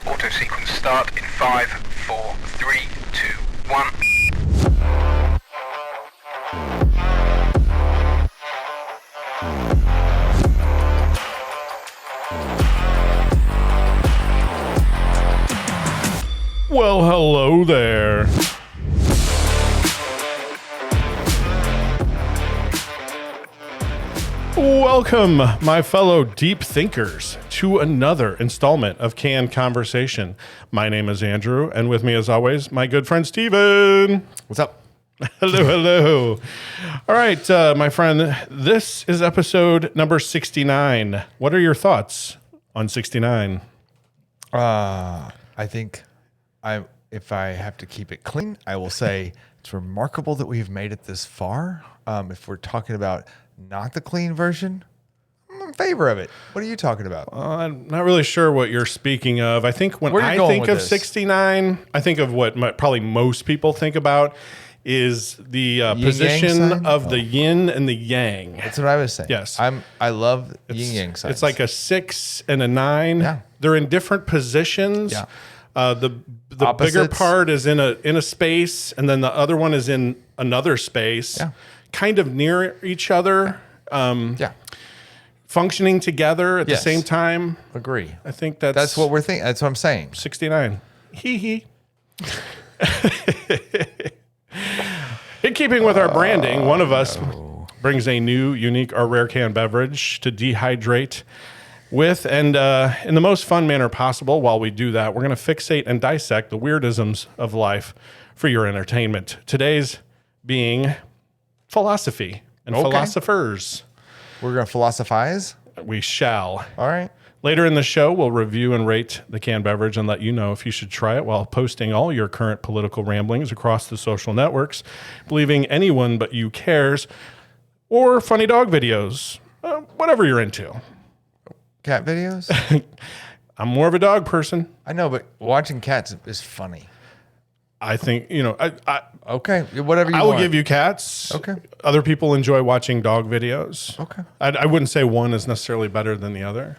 Auto sequence start in 5, 4, 3, 2, 1. Well, hello there. Welcome, my fellow deep thinkers, to another installment of Canned Conversation. My name is Andrew, and with me, as always, my good friend Steven. What's up? Hello, hello. All right, my friend, this is episode number 69. What are your thoughts on 69? I think if I have to keep it clean, I will say it's remarkable that we've made it this far. If we're talking about not the clean version, I'm in favor of it. What are you talking about? I'm not really sure what you're speaking of. I think when I think of 69, I think of what probably most people think about is the position of the yin and the yang. That's what I was saying. Yes. I love yin yang signs. It's like a 6 and a 9. Yeah. They're in different positions. Yeah. The bigger part is in a space, and then the other one is in another space. Yeah. Kind of near each other. Functioning together at the same time. Agree. I think that's what we're thinking. That's what I'm saying. 69. Hee hee. In keeping with our branding, one of us brings a new, unique, or rare canned beverage to dehydrate with, and in the most fun manner possible. While we do that, we're going to fixate and dissect the weirdisms of life for your entertainment. Today's being philosophy and philosophers. We're going to philosophize? We shall. All right. Later in the show, we'll review and rate the canned beverage and let you know if you should try it while posting all your current political ramblings across the social networks, believing anyone but you cares, or funny dog videos, whatever you're into. Cat videos? I'm more of a dog person. I know, but watching cats is funny. I think, Okay, whatever you want. I will give you cats. Okay. Other people enjoy watching dog videos. Okay. I wouldn't say one is necessarily better than the other.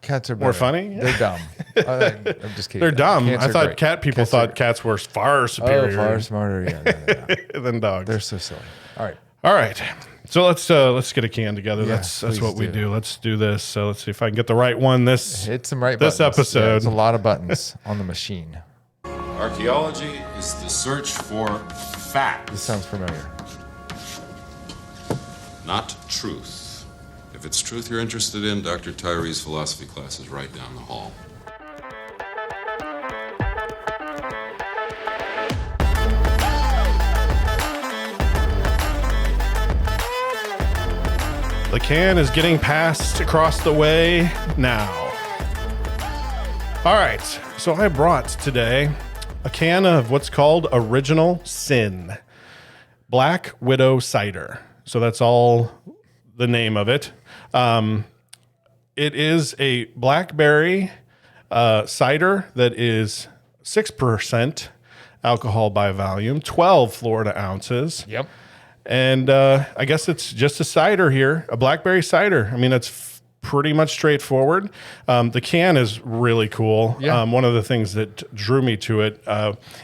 Cats are better. More funny? They're dumb. I'm just kidding. They're dumb. Cats I are thought great. cat people thought cats were far superior. Oh, far smarter. Yeah. than dogs. They're so silly. All right. So let's get a can together. Yeah, that's what please we do. do. Let's do this. So let's see if I can get the right one. Hit some right this buttons. episode. Yeah, there's a lot of buttons on the machine. Archaeology is the search for This facts, sounds familiar. not truth. If it's truth you're interested in, Dr. Tyree's philosophy class is right down the hall. The can is getting passed across the way now. All right. So I brought today a can of what's called Original Sin, Black Widow Cider. So that's all the name of it. It is a blackberry cider that is 6% alcohol by volume, 12 Florida ounces. Yep. And I guess it's just a cider here, a blackberry cider. I mean, it's pretty much straightforward. The can is really cool. Yeah. One of the things that drew me to it,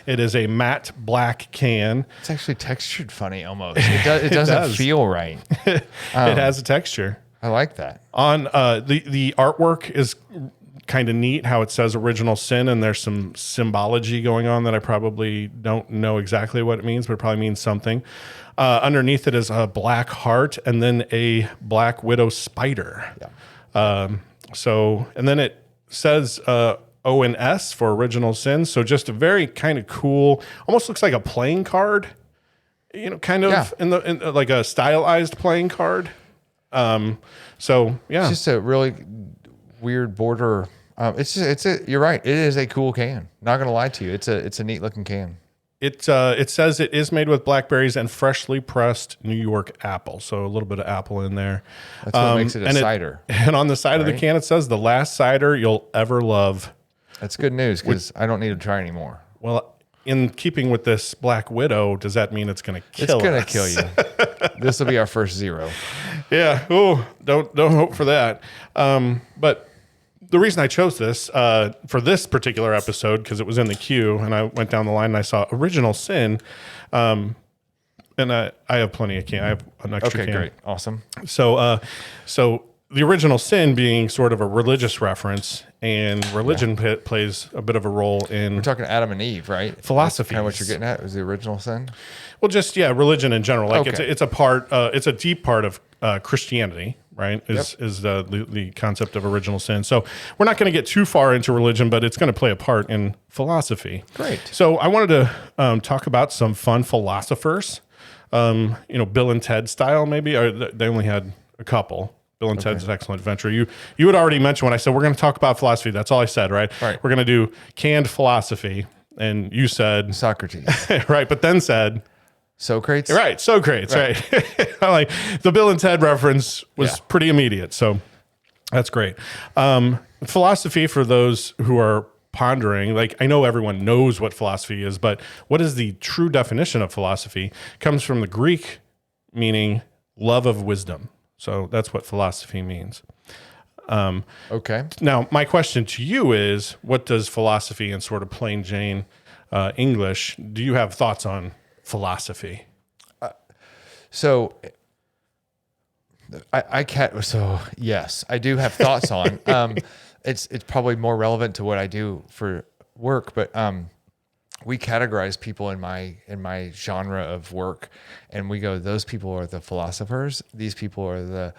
it is a matte black can. It's actually textured funny almost. It doesn't does. feel right. It has a texture. I like that. On the artwork is kind of neat how it says Original Sin, and there's some symbology going on that I probably don't know exactly what it means, but it probably means something. Underneath it is a black heart and then a Black Widow spider. Yeah. And then it says O and S for Original Sin. So just a very kind of cool, almost looks like a playing card, kind of in like a stylized playing card. It's just a really weird border. You're right. It is a cool can. Not gonna lie to you. It's a neat looking can. It says it is made with blackberries and freshly pressed New York apple. So a little bit of apple in there. That's what makes it a cider. And on the side of the can, it says the last cider you'll ever love. That's good news because I don't need to try anymore. Well, in keeping with this Black Widow, does that mean it's going to kill us? It's going to kill you. This will be our first 0. Yeah. Oh, don't hope for that. But the reason I chose this for this particular episode, because it was in the queue, and I went down the line and I saw original sin. And I have plenty of can. I have an extra Okay, can. great. Awesome. So the original sin being sort of a religious reference, and religion plays a bit of a role in We're talking Adam and Eve, right? philosophy. Kind of what you're getting at is the original sin. Well, just religion in general. Like Okay. it's a part. It's a deep part of Christianity, right? Is the concept of original sin. So we're not going to get too far into religion, but it's going to play a part in philosophy. Great. So I wanted to talk about some fun philosophers. Bill and Ted style, maybe. Or they only had a couple. Bill and Ted's Excellent Adventure. You had already mentioned when I said we're going to talk about philosophy. That's all I said, right? Right. We're going to do canned philosophy, and you said Socrates. right, but then said. Socrates? Right, Socrates, right. I like the Bill and Ted reference was pretty immediate, so that's great. Philosophy, for those who are pondering, like I know everyone knows what philosophy is, but what is the true definition of philosophy? Comes from the Greek meaning love of wisdom. So that's what philosophy means. Okay. Now, my question to you is, what does philosophy in sort of plain Jane English, do you have thoughts on philosophy? So I can't. So yes, I do have thoughts on. It's probably more relevant to what I do for work, but we categorize people in my genre of work, and we go, those people are the philosophers. These people are the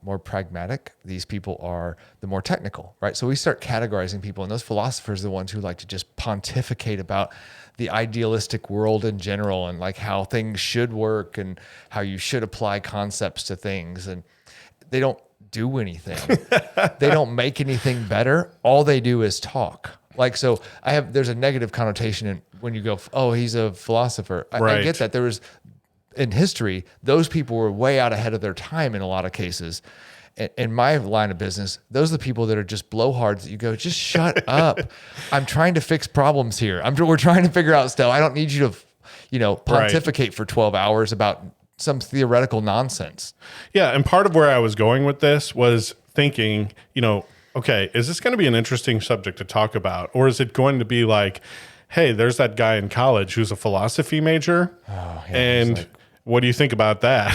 more pragmatic. These people are the more technical, right? So we start categorizing people, and those philosophers are the ones who like to just pontificate about the idealistic world in general, and like how things should work and how you should apply concepts to things. And they don't do anything. They don't make anything better. All they do is talk. Like, so there's a negative connotation in when you go, oh, he's a philosopher. I get that. There was, in history, those people were way out ahead of their time in a lot of cases. In my line of business, those are the people that are just blowhards that you go, just shut up. I'm trying to fix problems here. We're trying to figure out stuff. I don't need you to, pontificate for 12 hours about some theoretical nonsense. Yeah. And part of where I was going with this was thinking, okay, is this going to be an interesting subject to talk about? Or is it going to be like, hey, there's that guy in college who's a philosophy major. And what do you think about that?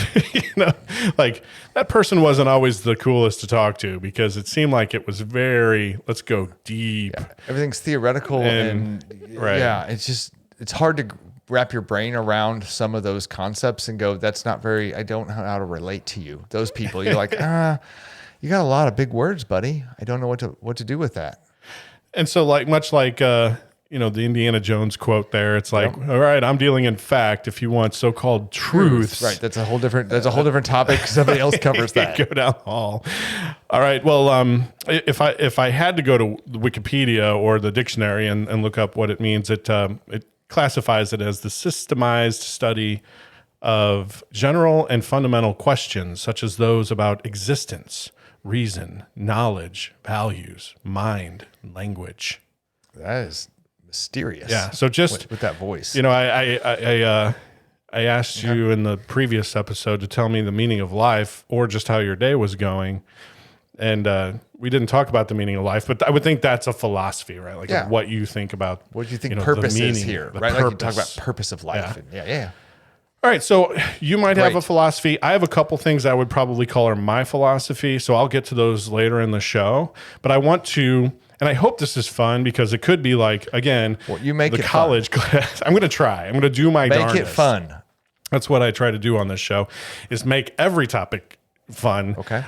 Like that person wasn't always the coolest to talk to, because it seemed like it was very, let's go deep. Yeah. Everything's theoretical and it's hard to wrap your brain around some of those concepts and go, I don't know how to relate to you. Those people, you're like, you got a lot of big words, buddy. I don't know what to do with that. And so much like the Indiana Jones quote there, it's like, all right, I'm dealing in fact. If you want so-called truths, right? That's a whole different topic. Somebody else covers that. Go down the hall. All right. Well, if I had to go to Wikipedia or the dictionary and look up what it means, it classifies it as the systemized study of general and fundamental questions, such as those about existence, reason, knowledge, values, mind, language. That is mysterious. Yeah. So just with that voice, I asked you in the previous episode to tell me the meaning of life or just how your day was going. And we didn't talk about the meaning of life, but I would think that's a philosophy, right? Like what you think about. What do you think purpose is here, right? Purpose. Like you talk about purpose of life. Yeah. All right. So you might have a philosophy. I have a couple things I would probably call are my philosophy. So I'll get to those later in the show. But I want to, and I hope this is fun, because it could be like, again, you make the college class. I'm going to try. I'm going to do my darndest. Make it fun. That's what I try to do on this show, is make every topic fun. Okay.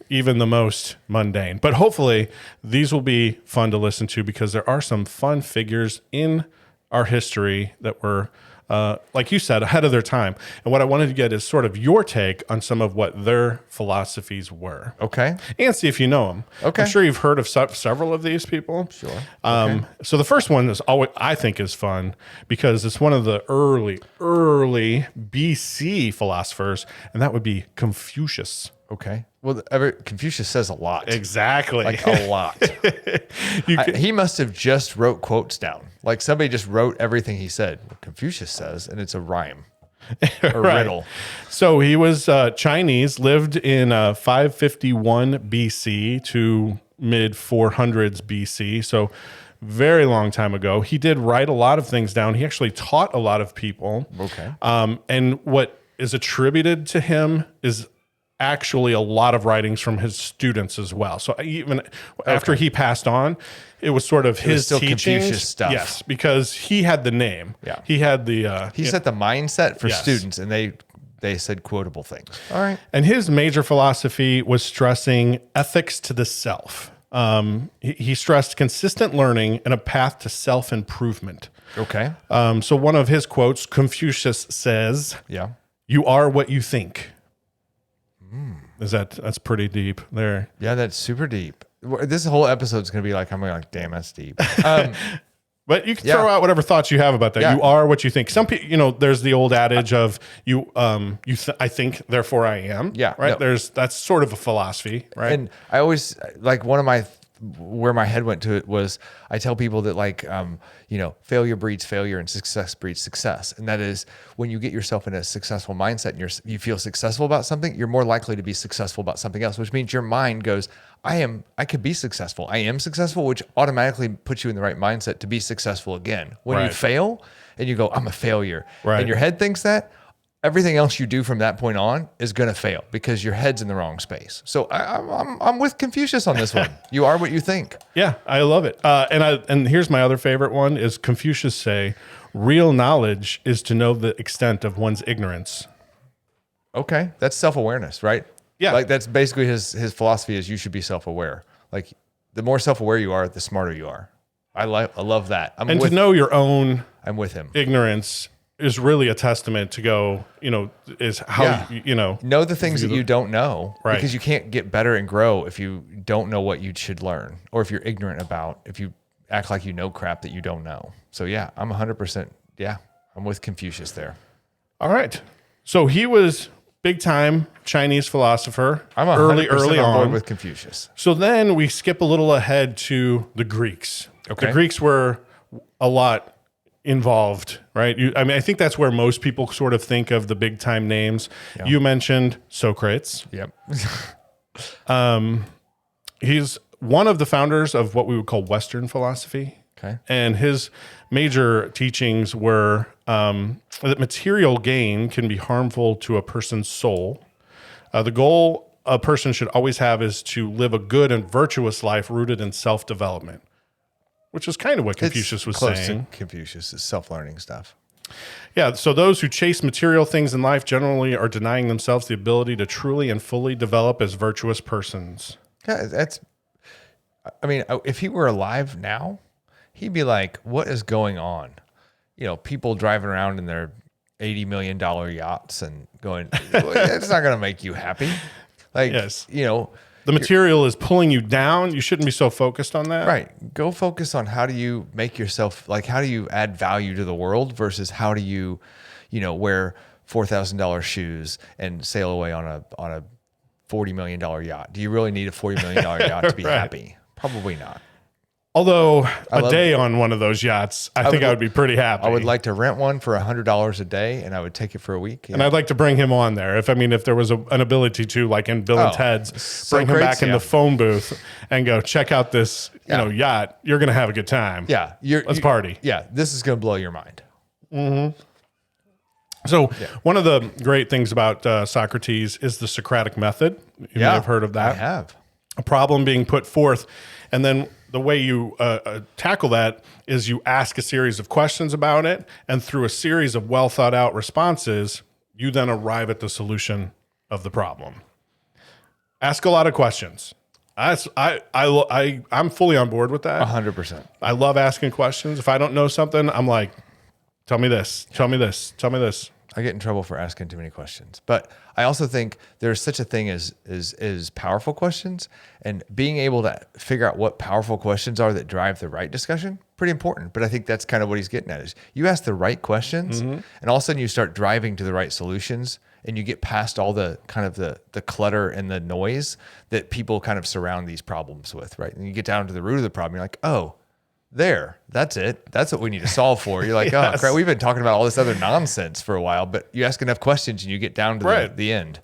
Even the most mundane. But hopefully these will be fun to listen to, because there are some fun figures in our history that were, like you said, ahead of their time. And what I wanted to get is sort of your take on some of what their philosophies were. Okay. And see if you know them. Okay. I'm sure you've heard of several of these people. Sure. So the first one is always, I think, is fun, because it's one of the early BC philosophers, and that would be Confucius. Okay. Well, Confucius says a lot. Exactly. Like a lot. He must have just wrote quotes down. Like somebody just wrote everything he said. Confucius says, and it's a rhyme. A riddle. So he was Chinese, lived in 551 BC to mid 400s BC. So very long time ago. He did write a lot of things down. He actually taught a lot of people. Okay. And what is attributed to him is actually a lot of writings from his students as well. So even after he passed on, it was sort of his still teachings. Confucius stuff. Yes, because he had the name. Yeah. He had the He set the mindset for Yes. students, and they said quotable things. All right. and his major philosophy was stressing ethics to the self. He stressed consistent learning and a path to self-improvement. Okay. So one of his quotes, Confucius says, Yeah. "You are what you think." That's pretty deep there. Yeah, that's super deep. This whole episode is going to be like, I'm going to like, damn, that's deep. But you can Yeah. throw out whatever thoughts you have about that. Yeah. You are what you think. Some people, there's the old adage of I think, therefore I am. Yeah, Right. no. That's sort of a philosophy, right? And I always like where my head went to it was I tell people that failure breeds failure and success breeds success. And that is when you get yourself in a successful mindset and you feel successful about something, you're more likely to be successful about something else, which means your mind goes, I could be successful. I am successful, which automatically puts you in the right mindset to be successful again. When you Right. fail and you go, I'm a failure, Right. and your head thinks that, everything else you do from that point on is going to fail because your head's in the wrong space. So I'm with Confucius on this one. You are what you think. Yeah, I love it. And here's my other favorite one is Confucius say, real knowledge is to know the extent of one's ignorance. Okay, that's self-awareness, right? Yeah. Like that's basically his philosophy is you should be self-aware. Like the more self-aware you are, the smarter you are. I love that. And to know your own I'm with him. ignorance is really a testament to go, is how, Yeah. Know the things that you don't know, Right. because you can't get better and grow if you don't know what you should learn, or if you're ignorant about, if you act like you know crap that you don't know. So yeah, I'm 100%. Yeah, I'm with Confucius there. All right. So he was big time Chinese philosopher. I'm 100% early on board on. with Confucius. So then we skip a little ahead to the Greeks. Okay. The Greeks were a lot involved, right? I think that's where most people sort of think of the big time names. Yeah. You mentioned Socrates. Yep. He's one of the founders of what we would call Western philosophy. Okay. And his major teachings were that material gain can be harmful to a person's soul. The goal a person should always have is to live a good and virtuous life rooted in self-development, which is kind of what Confucius was close saying. to Confucius is self-learning stuff. Yeah, so those who chase material things in life generally are denying themselves the ability to truly and fully develop as virtuous persons. Yeah, if he were alive now, he'd be like, what is going on? People driving around in their $80 million yachts and going, it's not going to make you happy. Like, Yes. the The material is pulling you down. You shouldn't be so focused on that. right. Go focus on how do you make yourself, like, how do you add value to the world versus how do you, wear $4,000 shoes and sail away on a $40 million yacht. Do you really need a $40 million yacht to be Right. happy? Probably not. Although a love- day on one of those yachts, I think I would be pretty happy. I would like to rent one for $100 a day, and I would take it for a week. And I'd like to bring him on there. If there was an ability to, like in Bill and Ted's, so bring him great, back in yeah. the phone booth and go, check out this, yacht. You're going to have a good time. Yeah, Let's party. Yeah, this is going to blow your mind. So one of the great things about Socrates is the Socratic method. You may have heard of that. I have. A problem being put forth, and then the way you tackle that is you ask a series of questions about it, and through a series of well thought out responses, you then arrive at the solution of the problem. Ask a lot of questions. I'm fully on board with that. 100%. I love asking questions. If I don't know something, I'm like, tell me this, tell me this, tell me this. I get in trouble for asking too many questions, but I also think there's such a thing as powerful questions, and being able to figure out what powerful questions are that drive the right discussion. Pretty important. But I think that's kind of what he's getting at is you ask the right questions, and all of a sudden you start driving to the right solutions, and you get past all the kind of the clutter and the noise that people kind of surround these problems with, right? And you get down to the root of the problem. You're like, oh, that's it. That's what we need to solve for. You're like, oh, crap, we've been talking about all this other nonsense for a while, but you ask enough questions and you get down to the end.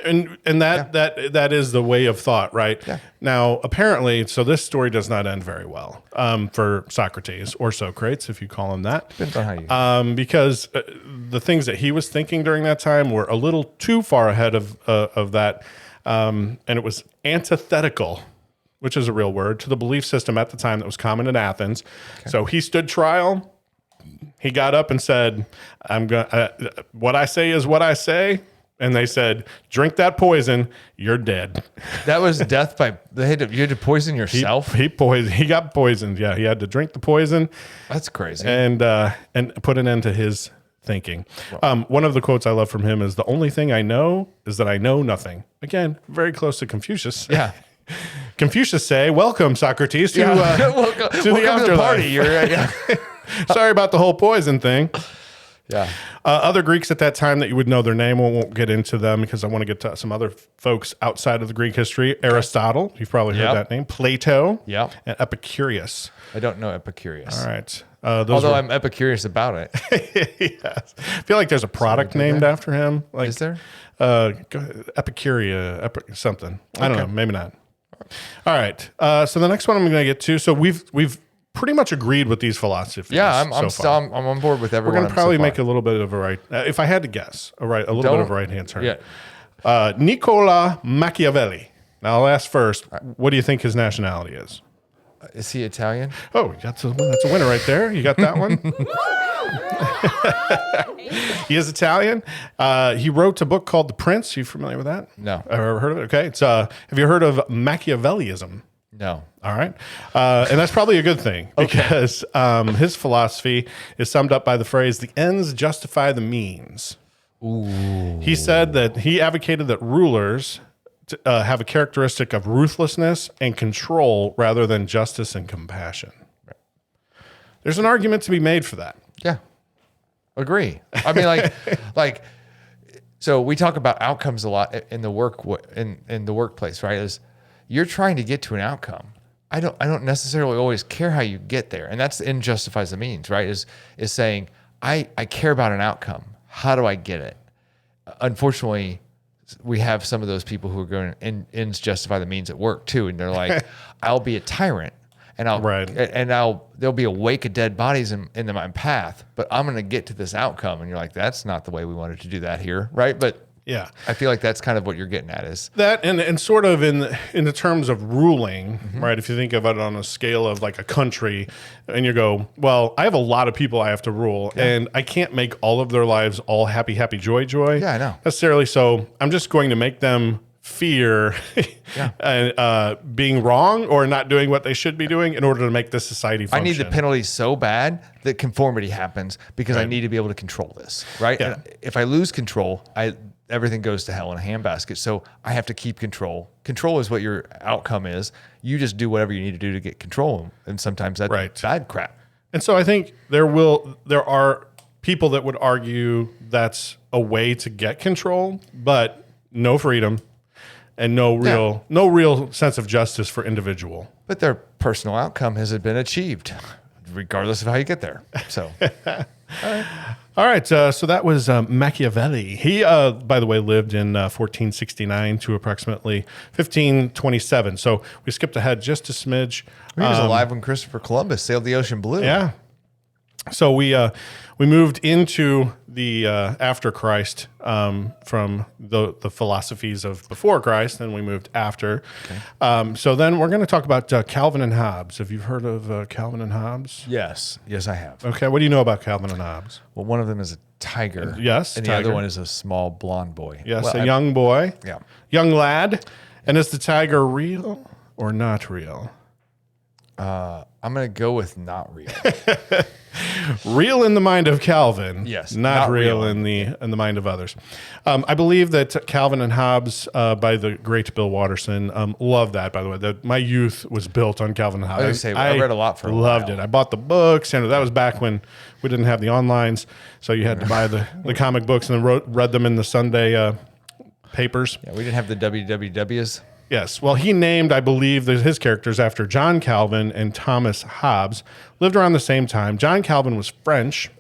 And that is the way of thought, right? Yeah. Now, apparently, so this story does not end very well for Socrates or Socrates, if you call him that. Depends on how you. Because the things that he was thinking during that time were a little too far ahead of that, and it was antithetical, which is a real word, to the belief system at the time that was common in Athens. Okay. So he stood trial. He got up and said, "I'm going. What I say is what I say." And they said, "Drink that poison, you're dead." That was death by you had to poison yourself. He got poisoned. Yeah, he had to drink the poison. That's crazy. And put an end to his thinking. One of the quotes I love from him is, "The only thing I know is that I know nothing." Again, very close to Confucius. Yeah. Confucius say, "Welcome, Socrates, to welcome the afterlife." To the party. You're Sorry about the whole poison thing. Yeah. Other Greeks at that time that you would know their name, we won't get into them because I want to get to some other folks outside of the Greek history. Aristotle, you've probably heard that name. Plato, and Epicurus. I don't know Epicurus. All right. Although I'm Epicurious about it. Yes. I feel like there's a product named after him. Like, is there? Epicuria, something. I don't know. Maybe not. All right. So the next one I'm going to get to. So we've pretty much agreed with these philosophies. Yeah, I'm on board with everyone. We're going to probably make a little bit of a right. If I had to guess, a little bit of a right hand turn. Yeah. Nicola Machiavelli. Now I'll ask first. What do you think his nationality is? Is he Italian? Oh, that's a winner right there. You got that one. He is Italian. He wrote a book called The Prince. You familiar with that? No. Ever heard of it? Okay. It's have you heard of Machiavellism? No. All right. And that's probably a good thing because his philosophy is summed up by the phrase, "the ends justify the means." Ooh. He said that he advocated that rulers have a characteristic of ruthlessness and control rather than justice and compassion. There's an argument to be made for that. Yeah. Agree. I mean, so we talk about outcomes a lot in the in the workplace, right? Is you're trying to get to an outcome. I don't necessarily always care how you get there. And that's end justifies the means, right? Is saying, I care about an outcome. How do I get it? Unfortunately, we have some of those people who are going ends justify the means at work too. And they're like, I'll be a tyrant and there'll be a wake of dead bodies in my path, but I'm going to get to this outcome. And you're like, that's not the way we wanted to do that here. Right. But yeah, I feel like that's kind of what you're getting at is that, and sort of in the terms of ruling, right? If you think of it on a scale of like a country, and you go, well, I have a lot of people I have to rule, and I can't make all of their lives all happy, joy. Yeah, I know. Necessarily. So I'm just going to make them fear being wrong or not doing what they should be doing in order to make this society function. I need the penalties so bad that conformity happens because I need to be able to control this, right? Yeah. And if I lose control, everything goes to hell in a handbasket. So I have to keep control. Control is what your outcome is. You just do whatever you need to do to get control. And sometimes that's bad crap. And so I think there are people that would argue that's a way to get control, but no freedom and no real sense of justice for individual. But their personal outcome has been achieved, regardless of how you get there. So, all right. So that was Machiavelli. He, by the way, lived in 1469 to approximately 1527. So we skipped ahead just a smidge. He was alive when Christopher Columbus sailed the ocean blue. Yeah. So we moved into the after Christ from the philosophies of before Christ, and we moved after. Okay. So then we're going to talk about Calvin and Hobbes. Have you heard of Calvin and Hobbes? Yes, I have. Okay, what do you know about Calvin and Hobbes? Well, one of them is a tiger. Yes, and tiger. the other one is a small blonde boy. Yes, a young boy. Yeah, young lad. And is the tiger real or not real? I'm going to go with not real. Real in the mind of Calvin, yes. Not real in the mind of others. I believe that Calvin and Hobbes, by the great Bill Watterson, love that. By the way, my youth was built on Calvin and Hobbes. I read a lot for a loved while. it. I bought the books, and that was back when we didn't have the onlines, so you had to buy the comic books and then read them in the Sunday papers. Yeah, we didn't have the WWWs. Yes. Well, he named, I believe, his characters after John Calvin and Thomas Hobbes. Lived around the same time. John Calvin was French.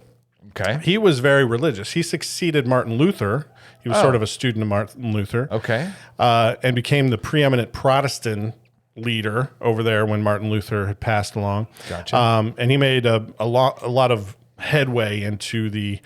Okay. He was very religious. He succeeded Martin Luther. He was sort of a student of Martin Luther. Okay. And became the preeminent Protestant leader over there when Martin Luther had passed along. Gotcha. And he made a lot of headway into the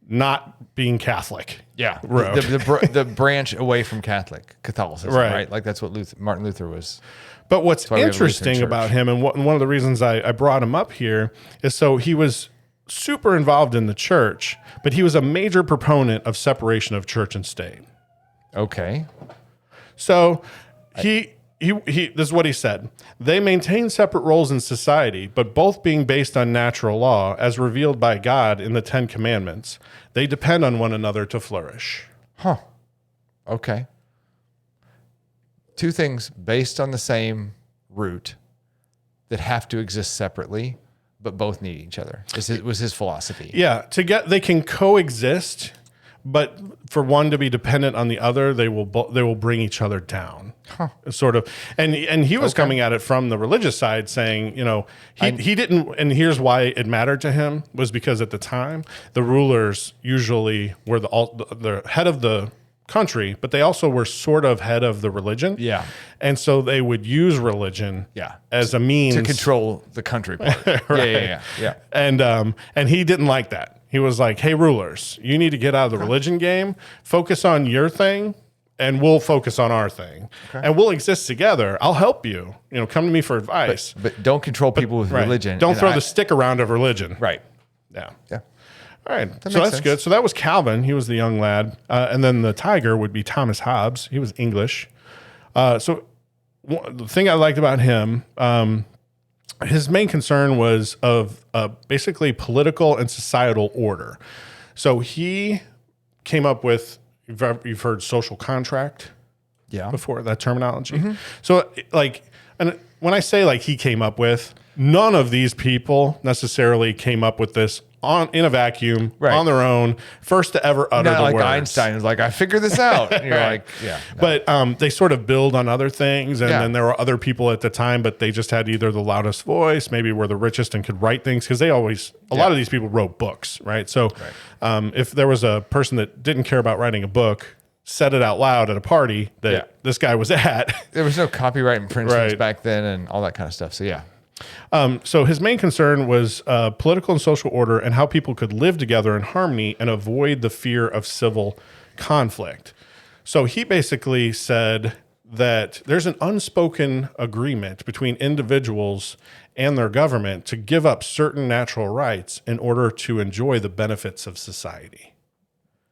not being Catholic. Yeah. road. The branch away from Catholicism, Right. right? Like that's what Martin Luther was. But what's why we have a Lutheran interesting church. about him, and one of the reasons I brought him up here, is so he was super involved in the church, but he was a major proponent of separation of church and state. Okay. So he this is what he said. They maintain separate roles in society, but both being based on natural law as revealed by God in the 10 Commandments, they depend on one another to flourish. Huh. Okay. Two things based on the same root that have to exist separately, but both need each other. Was his philosophy. Yeah, they can coexist, but for one to be dependent on the other, they will bring each other down. Sort of. And he was coming at it from the religious side, saying, he didn't, and here's why it mattered to him, was because at the time the rulers usually were the head of the country, but they also were sort of head of the religion. Yeah. And so they would use religion as a means to control the country part. Right. Yeah. And he didn't like that. He was like, hey, rulers, you need to get out of the religion game, focus on your thing, and we'll focus on our thing. And we'll exist together. I'll help you. Come to me for advice. But don't control people with religion. Don't And throw the stick around of religion. Right. Yeah. Yeah. All right. So makes that's sense. good. So that was Calvin. He was the young lad. And then the tiger would be Thomas Hobbes. He was English. The thing I liked about him, his main concern was of basically political and societal order. So he came up with, you've heard social contract before, that terminology. So and when I say he came up with, none of these people necessarily came up with this in a vacuum, on their own, first to ever utter Not the like words. Einstein was like, I figured this out. And you're like, yeah. No. But they sort of build on other things. And Yeah. then there were other people at the time, but they just had either the loudest voice, maybe were the richest and could write things. Because a lot of these people wrote books, right? So if there was a person that didn't care about writing a book, said it out loud at a party that this guy was at. There was no copyright infringements back then and all that kind of stuff. So yeah. So his main concern was political and social order and how people could live together in harmony and avoid the fear of civil conflict. So he basically said that there's an unspoken agreement between individuals and their government to give up certain natural rights in order to enjoy the benefits of society.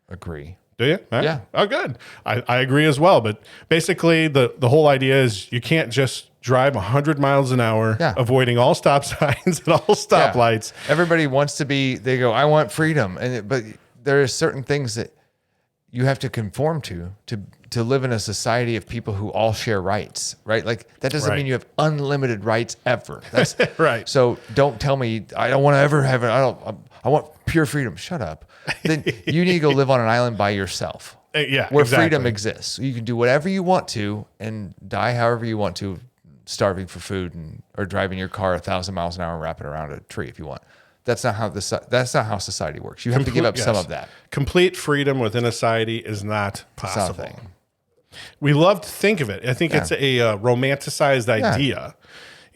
Agree. Do you? Huh? Yeah. Oh, good. I agree as well. But basically, the whole idea is you can't just drive 100 miles an hour, avoiding all stop signs and all stoplights. Yeah. Everybody wants to they go, I want freedom. But there are certain things that you have to conform to live in a society of people who all share rights, right? Like that doesn't mean you have unlimited rights ever. That's right. So don't tell me I don't want to ever have it. I want pure freedom. Shut up. Then you need to go live on an island by yourself. Where freedom exists. You can do whatever you want to and die however you want to, starving for food or driving your car 1,000 miles an hour and wrapping around a tree if you want. That's not how society works. You have to give up some of that. Complete freedom within a society is not possible. We love to think of it. I think it's a romanticized idea.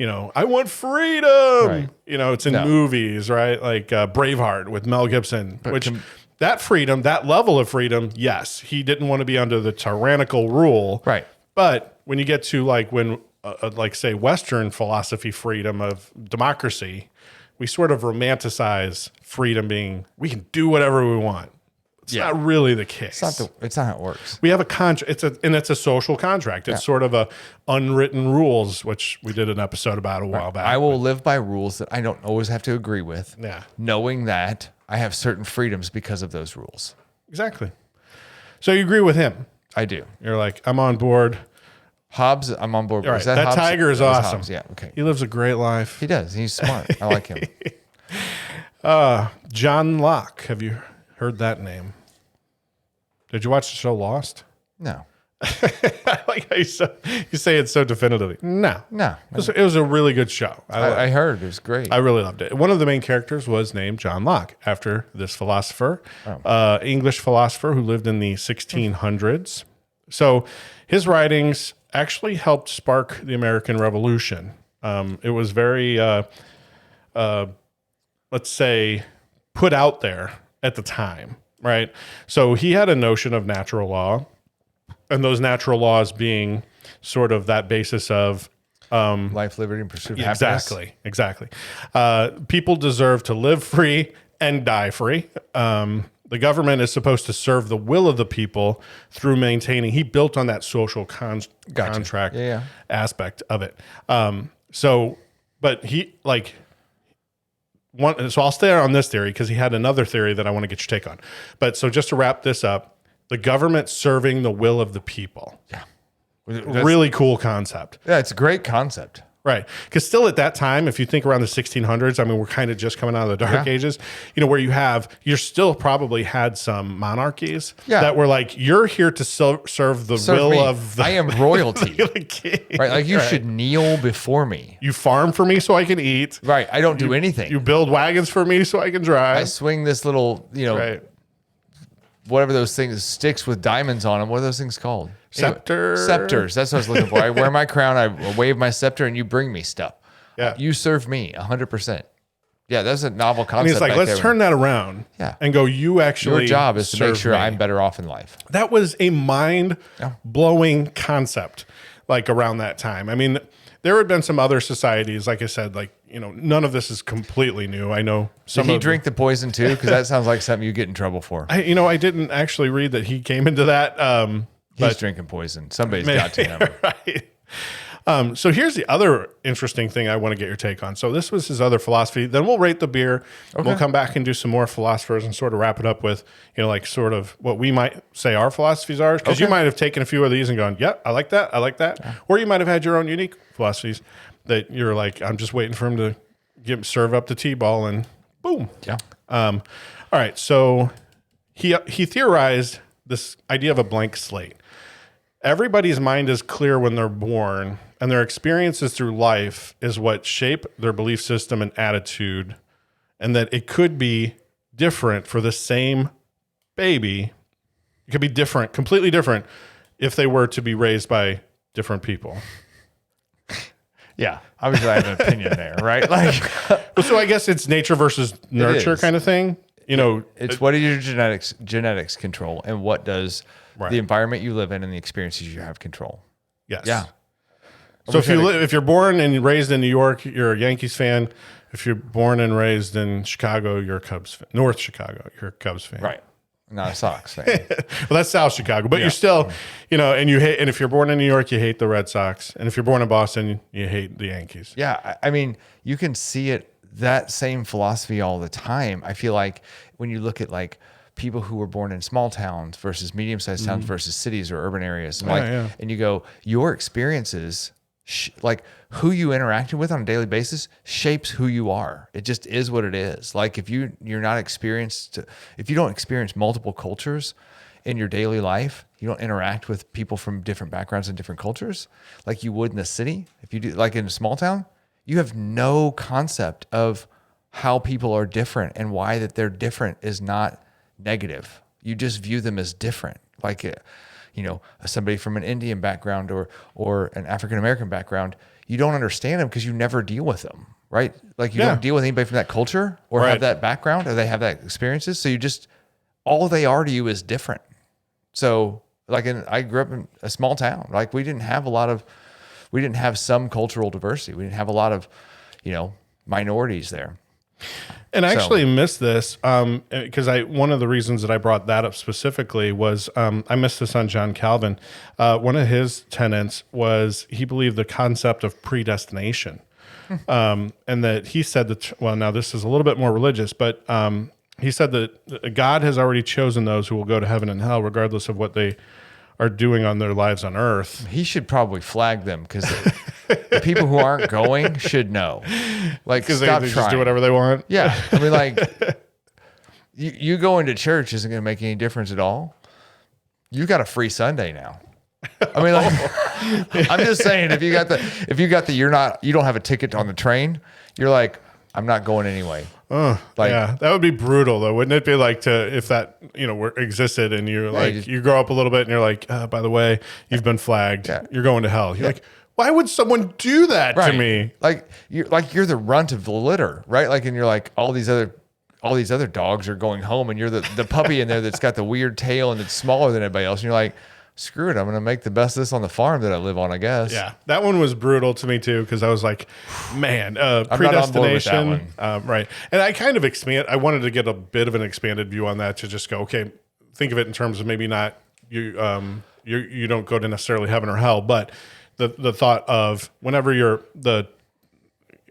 I want freedom. Right. It's in movies, right? Like Braveheart with Mel Gibson, that freedom, that level of freedom, yes, he didn't want to be under the tyrannical rule. Right. But when you get to say Western philosophy freedom of democracy, we sort of romanticize freedom being, we can do whatever we want. It's not really the case. It's not how it works. We have a contract. It's a social contract. It's sort of a unwritten rules, which we did an episode about a while back. I will live by rules that I don't always have to agree with. Yeah. Knowing that I have certain freedoms because of those rules. Exactly. So you agree with him? I do. You're like, I'm on board. Hobbes, I'm on board. Right. That tiger is awesome. Hobbes. Yeah. Okay. He lives a great life. He does. He's smart. I like him. John Locke. Have you heard that name? Did you watch the show Lost? No. I like how you say it so definitively. No. No. It was a really good show. I heard it was great. I really loved it. One of the main characters was named John Locke, after this philosopher, English philosopher who lived in the 1600s. So his writings actually helped spark the American Revolution. It was very, let's say, put out there at the time, right? So he had a notion of natural law, and those natural laws being sort of that basis of life, liberty, and pursuit of happiness. Exactly. People deserve to live free and die free. The government is supposed to serve the will of the people through maintaining. He built on that social contract aspect of it. But he so I'll stay on this theory because he had another theory that I want to get your take on. But so just to wrap this up, the government serving the will of the people. Yeah. Really cool concept. Yeah, it's a great concept. Right. Because still at that time, if you think around the 1600s, I mean, we're kind of just coming out of the Dark Ages, where you still probably had some monarchies that were like, you're here to serve the will of the... I am royalty. the king. Right. Like you should kneel before me. You farm for me so I can eat. Right. I don't do anything. You build wagons for me so I can drive. I swing this little, whatever those things, sticks with diamonds on them. What are those things called? Scepter. Scepters. That's what I was looking for. I wear my crown, I wave my scepter, and you bring me stuff. Yeah. You serve me 100%. Yeah, that's a novel concept. And he's like, let's turn that around and go, you actually your job is to make sure me. I'm better off in life. That was a mind-blowing concept, like around that time. I mean, there had been some other societies, like I said, none of this is completely new. I know some. Did he drink the poison too? Because that sounds like something you get in trouble for. I didn't actually read that he came into that. He's drinking poison. Somebody's got to him. Right. So here's the other interesting thing I want to get your take on. So this was his other philosophy. Then we'll rate the beer. Okay. We'll come back and do some more philosophers and sort of wrap it up with, sort of what we might say our philosophies are. Because you might have taken a few of these and gone, yeah, I like that. I like that. Yeah. Or you might have had your own unique philosophies that you're like, I'm just waiting for him to serve up the T-ball and boom. Yeah. All right. So he theorized this idea of a blank slate. Everybody's mind is clear when they're born, and their experiences through life is what shape their belief system and attitude, and that it could be different for the same baby. It could be different, completely different, if they were to be raised by different people. Yeah, obviously I have an opinion there, right? So I guess it's nature versus nurture kind of thing. It's what do your genetics control, and what does the environment you live in and the experiences you have control. Yes. Yeah. So if you're born and raised in New York, you're a Yankees fan. If you're born and raised in Chicago, you're a Cubs fan. North Chicago, you're a Cubs fan. Right. Not a Sox fan. Well, that's South Chicago, but you're still, and you hate. And if you're born in New York, you hate the Red Sox. And if you're born in Boston, you hate the Yankees. Yeah. I mean, you can see that same philosophy all the time. I feel like when you look at people who were born in small towns versus medium-sized towns versus cities or urban areas, and you go, your experiences, who you interacted with on a daily basis shapes who you are. It just is what it is. Like if you don't experience multiple cultures in your daily life, you don't interact with people from different backgrounds and different cultures like you would in the city. If you do, like in a small town, you have no concept of how people are different, and why that they're different is not negative. You just view them as different. Like, somebody from an Indian background or an African-American background, you don't understand them because you never deal with them, right? Like you don't deal with anybody from that culture or have that background, or they have that experiences. So all they are to you is different. So I grew up in a small town. Like we didn't have some cultural diversity. We didn't have a lot of, minorities there. And I actually missed this because one of the reasons that I brought that up specifically was I missed this on John Calvin. One of his tenets was he believed the concept of predestination, and that he said that. Well, now this is a little bit more religious, but he said that God has already chosen those who will go to heaven and hell, regardless of what they are doing on their lives on earth. He should probably flag them because the people who aren't going should know. Like, because they just do whatever they want. Yeah. I mean, you going to church isn't going to make any difference at all. You got a free Sunday now. I mean, like, I'm just saying, if you got the, you don't have a ticket on the train, you're like, I'm not going anyway. Yeah, that would be brutal, though, wouldn't it be? Like if that existed, and you're like you grow up a little bit, and you're like, by the way, you've been flagged. Yeah. You're going to hell. You're like, why would someone do that to me? Like you're the runt of the litter, right? Like, and you're like all these other dogs are going home, and you're the puppy in there that's got the weird tail and it's smaller than everybody else, and you're like, screw it, I'm going to make the best of this on the farm that I live on, I guess. Yeah, that one was brutal to me too, because I was like, man, predestination, right? And I kind of I wanted to get a bit of an expanded view on that, to just go, okay, think of it in terms of maybe not you don't go to necessarily heaven or hell, but the thought of whenever you're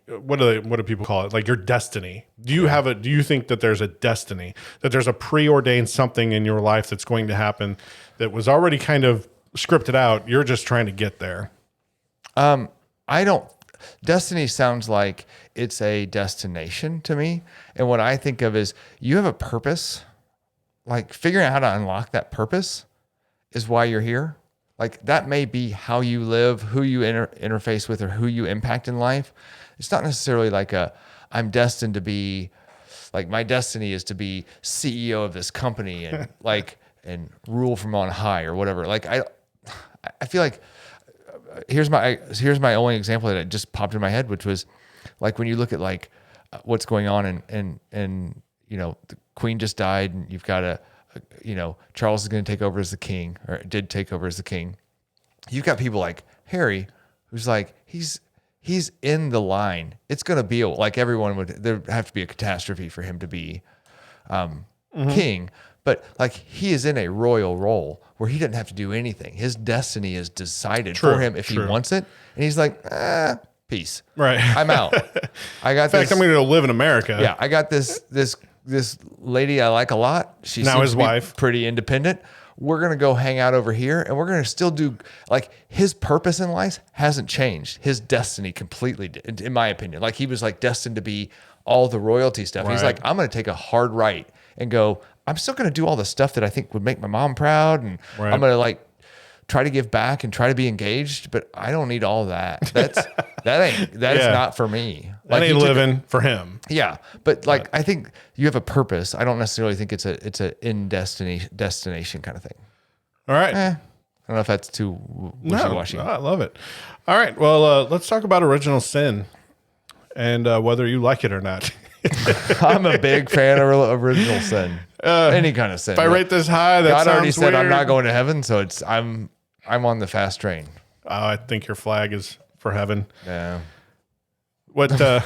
what do people call it? Like your destiny. Do you think that there's a destiny, that there's a preordained something in your life that's going to happen that was already kind of scripted out? You're just trying to get there. Destiny sounds like it's a destination to me. And what I think of is you have a purpose, like figuring out how to unlock that purpose is why you're here. Like that may be how you live, who you interface with, or who you impact in life. It's not necessarily like I'm destined to be, like my destiny is to be CEO of this company and and rule from on high or whatever. Like I feel like here's my only example that just popped in my head, which was like when you look at like what's going on and the Queen just died, and you've got Charles is going to take over as the king, or did take over as the king. You've got people like Harry, who's like he's in the line. It's going to be like there have to be a catastrophe for him to be king. But like he is in a royal role where he doesn't have to do anything. His destiny is decided for him if he wants it. And he's like, peace. Right. I'm out. I got In fact, I'm going to go live in America. Yeah. I got this lady I like a lot. She now seems his to be wife. Pretty independent. We're going to go hang out over here, and we're going to still do, like, his purpose in life hasn't changed. His destiny completely did, in my opinion. Like, he was like destined to be all the royalty stuff. Right. He's like, I'm going to take a hard right and go, I'm still going to do all the stuff that I think would make my mom proud. And I'm going to like try to give back and try to be engaged, but I don't need all that. That is not for me. That ain't living for him. Yeah. But like, I think you have a purpose. I don't necessarily think it's a in destination kind of thing. All right. I don't know if that's too wishy-washy. No, I love it. All right. Well, let's talk about original sin and whether you like it or not. I'm a big fan of original sin. Any kind of sin. If I rate this high, that God sounds already said weird. I'm not going to heaven, so I'm on the fast train. I think your flag is for heaven. Yeah. What? Nah.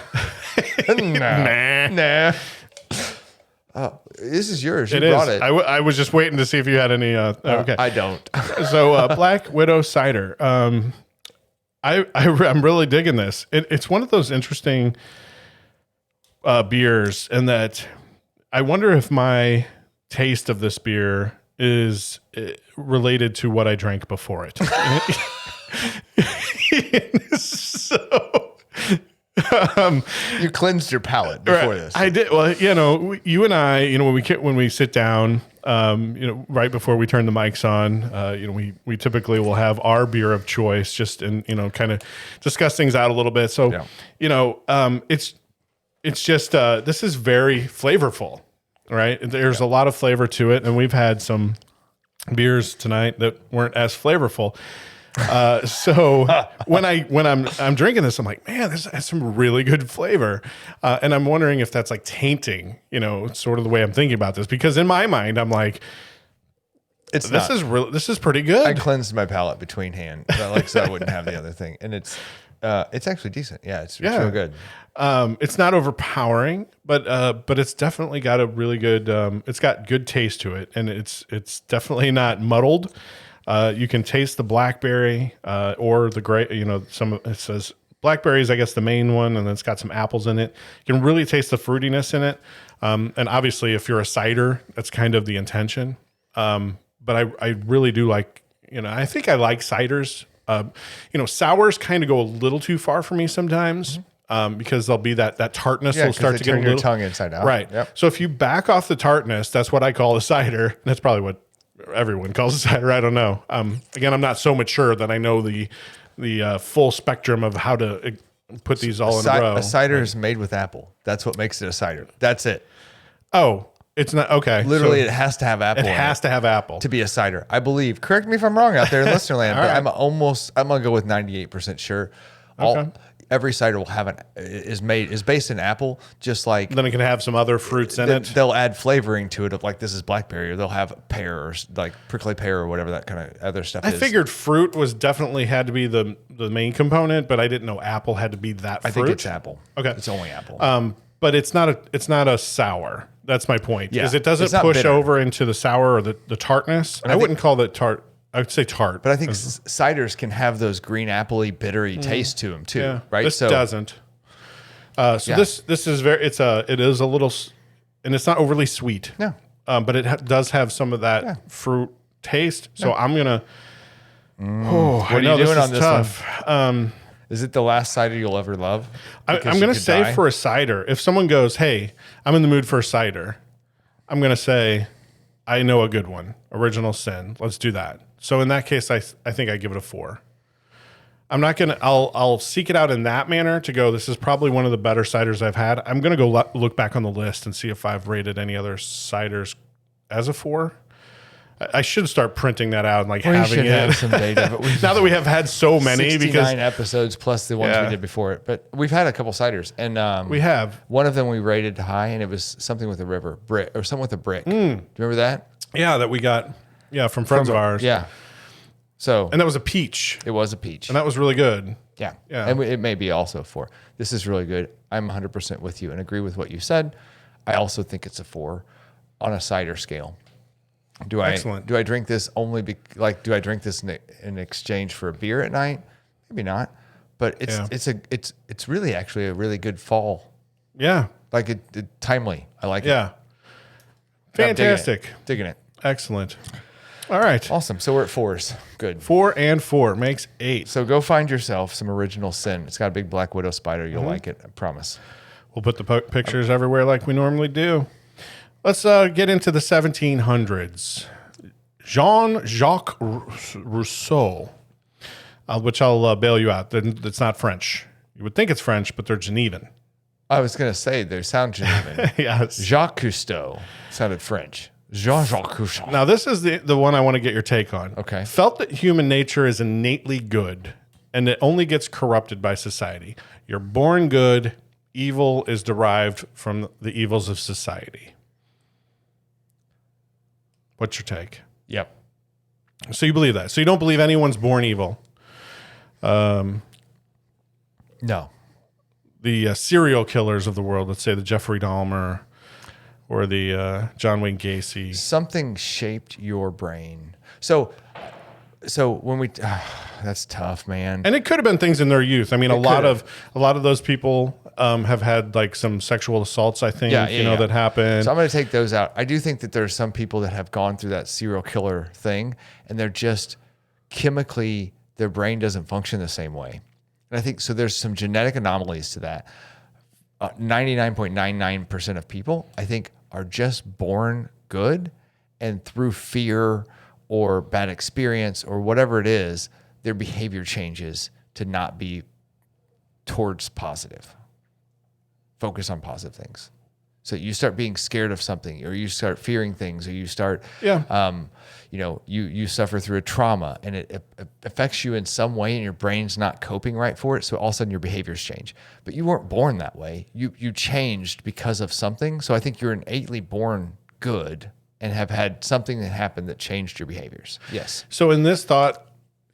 This is yours. You It brought is. it. I was just waiting to see if you had any. Okay. I don't. So Black Widow Cider. I'm really digging this. It's one of those interesting beers, in that I wonder if my taste of this beer is related to what I drank before it. So You cleansed your palate before this. I did. Well, you and I, when we sit down, right before we turn the mics on, we typically will have our beer of choice, just and kind of discuss things out a little bit. So, it's just this is very flavorful, right? There's a lot of flavor to it, and we've had some beers tonight that weren't as flavorful. So when I'm drinking this, I'm like, man, this has some really good flavor, and I'm wondering if that's like tainting, sort of the way I'm thinking about this, because in my mind, I'm like, this is pretty good. I cleansed my palate between hand, so I wouldn't have the other thing, and it's actually decent. Yeah, it's real good. It's not overpowering, but it's definitely got a really good. It's got good taste to it, and it's definitely not muddled. You can taste the blackberry or the grape. It says blackberry is, I guess, the main one, and then it's got some apples in it. You can really taste the fruitiness in it. And obviously, if you're a cider, that's kind of the intention. But I really do like. I think I like ciders. Sours kind of go a little too far for me sometimes. Because there'll be that tartness will start to get your tongue inside out. Right. Yep. So if you back off the tartness, that's what I call a cider. That's probably what everyone calls it cider. I don't know. Again, I'm not so mature that I know the full spectrum of how to put these all in a row. A cider is made with apple. That's what makes it a cider. That's it. Oh, it's not okay. Literally, so it has to have apple. it has to have apple to be a cider, I believe. Correct me if I'm wrong out there in listener land, but right. I'm gonna go with 98% sure. Every cider will have is based in apple, just like Then it can have some other fruits in it. they'll add flavoring to it of like this is blackberry, or they'll have pear or like prickly pear or whatever that kind of other stuff I is. figured fruit was definitely had to be the main component, but I didn't know apple had to be that fruit. I think it's apple. Okay. It's only apple. But it's not a sour. That's my point. Yeah. Is it doesn't It's not push bitter. over into the sour or the tartness. I wouldn't call that tart. I would say tart. But I think ciders can have those green appley, bittery taste to them too, yeah, right? This doesn't. This is very. It is a little, and it's not overly sweet. Yeah. But it does have some of that fruit taste. So I'm gonna. Oh, What are you doing on this tough. Is it the last cider you'll ever love? I'm Because you gonna could say die? for a cider. If someone goes, "Hey, I'm in the mood for a cider," I'm gonna say, "I know a good one. Original Sin. Let's do that." So in that case, I think I give it a 4. I'm not gonna. I'll seek it out in that manner to go. This is probably one of the better ciders I've had. I'm gonna go look back on the list and see if I've rated any other ciders as a 4. I should start printing that out and like We having should it. have some data. But Now that we have had so many, 69 because episodes plus the ones Yeah. we did before it. But we've had a couple ciders, and we have, one of them we rated high, and it was something with a river brick or something with a brick. Do you remember that? that we got, from friends of ours. Yeah. So And that was a peach. it was a peach. And that was really good. Yeah. Yeah. And it may be also a 4. This is really good. I'm 100% with you and agree with what you said. I also think it's a 4 on a cider scale. Excellent. Do I drink this do I drink this in exchange for a beer at night? Maybe not. But it's really actually a really good fall. Yeah. Like it timely. I like it. Yeah. Fantastic. Digging it. Excellent. All right. Awesome. So we're at 4s. Good. 4 and 4 makes 8. So go find yourself some Original Sin. It's got a big Black Widow Cider. You'll like it. I promise. We'll put the pictures everywhere like we normally do. Let's get into the 1700s. Jean-Jacques Rousseau, which I'll bail you out. It's not French. You would think it's French, but they're Genevan. I was going to say they sound Genevan. Yes. Jacques Cousteau sounded French. Jean-Jacques Cousteau. Now, this is the one I want to get your take on. Okay. Felt that human nature is innately good, and it only gets corrupted by society. You're born good. Evil is derived from the evils of society. What's your take? Yep. So you believe that. So you don't believe anyone's born evil. No. The serial killers of the world, let's say the Jeffrey Dahmer or the John Wayne Gacy. Something shaped your brain. So when we that's tough, man. And it could have been things in their youth. I mean, a lot of those people have had like some sexual assaults, I think, that happened. So I'm going to take those out. I do think that there are some people that have gone through that serial killer thing, and they're just chemically, their brain doesn't function the same way. And I think so. There's some genetic anomalies to that. 99.99% of people, I think, are just born good, and through fear or bad experience or whatever it is, their behavior changes to not be towards positive. Focus on positive things. So you start being scared of something, or you start fearing things, or you start, you suffer through a trauma, and it affects you in some way, and your brain's not coping right for it. So all of a sudden your behaviors change. But you weren't born that way. You changed because of something. So I think you're innately born good and have had something that happened that changed your behaviors. Yes. So in this thought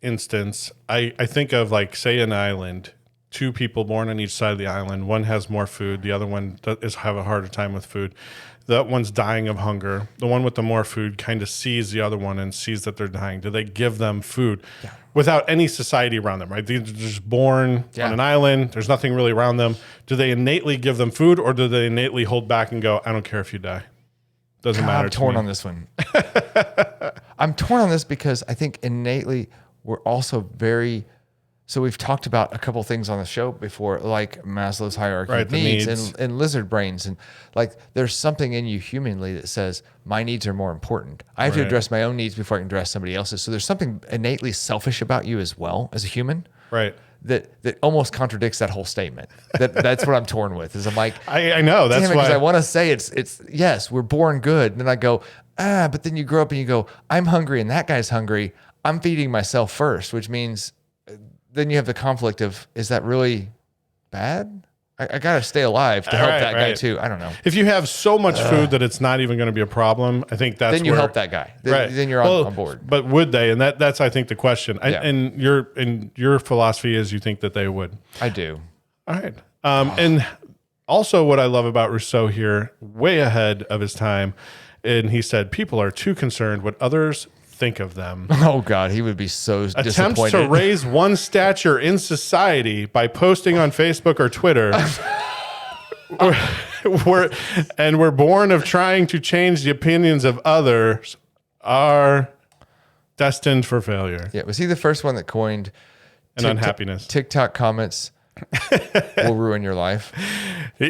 instance, I think of like, say, an island. 2 people born on each side of the island. One has more food. The other one is have a harder time with food. That one's dying of hunger. The one with the more food kind of sees the other one and sees that they're dying. Do they give them food without any society around them, right? They're just born on an island. There's nothing really around them. Do they innately give them food, or do they innately hold back and go, I don't care if you die? Doesn't matter I'm to torn me. on this one. I'm torn on this because I think innately we're also very So we've talked about a couple things on the show before, like Maslow's hierarchy Right, of the needs, needs. And lizard brains. And like there's something in you humanly that says my needs are more important. I have to Right. address my own needs before I can address somebody else's. So there's something innately selfish about you as well as a human. Right. That almost contradicts that whole statement. That's what I'm torn with. Is I'm like, I know. That's damn it, because why I want to say it's yes, we're born good. And then I go, but then you grow up and you go, I'm hungry and that guy's hungry. I'm feeding myself first, which means then you have the conflict of, is that really bad? I got to stay alive to help Right, that guy right. too. I don't know. if you have so much food that it's not even going to be a problem, I think that's Then you where, help that guy. Right. Then you're on board. But would they? And that's I think the question. Yeah. And your philosophy is you think that they would. I do. All right. And also what I love about Rousseau here, way ahead of his time, and he said people are too concerned what others think of them. Oh God, he would be so Attempts disappointed. to raise one's stature in society by posting on Facebook or Twitter. we're born of trying to change the opinions of others are destined for failure Yeah, was he the first one that coined and unhappiness. TikTok comments will ruin your life?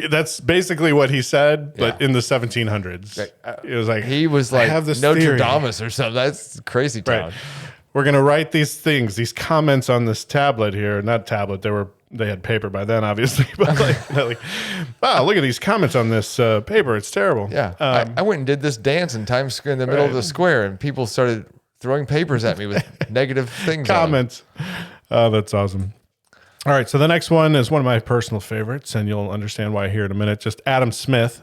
That's basically what he said, but Yeah. in the 1700s. It was like He was I like have this Notre theory. Dame or something. That's crazy town. Right. We're gonna write these things, these comments on this tablet here. Not tablet. They had paper by then, obviously. But like, wow, look at these comments on this paper. It's terrible. Yeah, I went and did this dance in Times Square in the middle of the square, and people started throwing papers at me with negative things. on them. Comments. Oh, that's awesome. All right, so the next one is one of my personal favorites, and you'll understand why here in a minute. Just Adam Smith.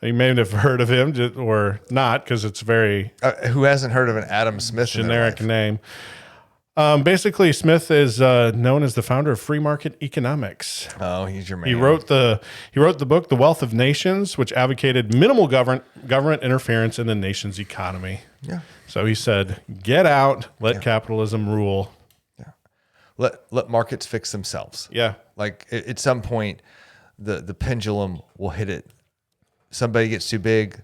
You may have heard of him or not, because it's very Who hasn't heard of an Adam Smith? in their generic life? name. Basically, Smith is known as the founder of free market economics. Oh, he's your man. He wrote the book The Wealth of Nations, which advocated minimal government interference in the nation's economy. Yeah. So he said, "Get out, let capitalism rule." Let markets fix themselves. Yeah, Like at some point, the pendulum will hit it. Somebody gets too big,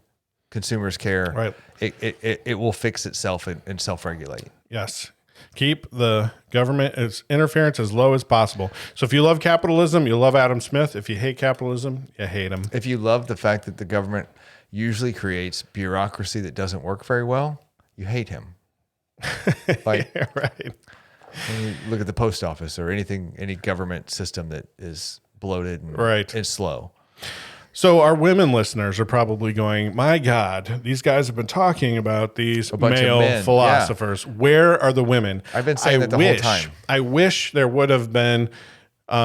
consumers care. Right. It will fix itself and self-regulate. yes. Keep the government interference as low as possible. So if you love capitalism, you love Adam Smith. If you hate capitalism, you hate him. If you love the fact that the government usually creates bureaucracy that doesn't work very well, you hate him. Like Yeah, right. when you look at the post office or any government system that is bloated and, Right. and slow. So our women listeners are probably going, my God, these guys have been talking about these bunch of male men, philosophers. Where are the women? I've been saying that the whole time. I wish there would have been, or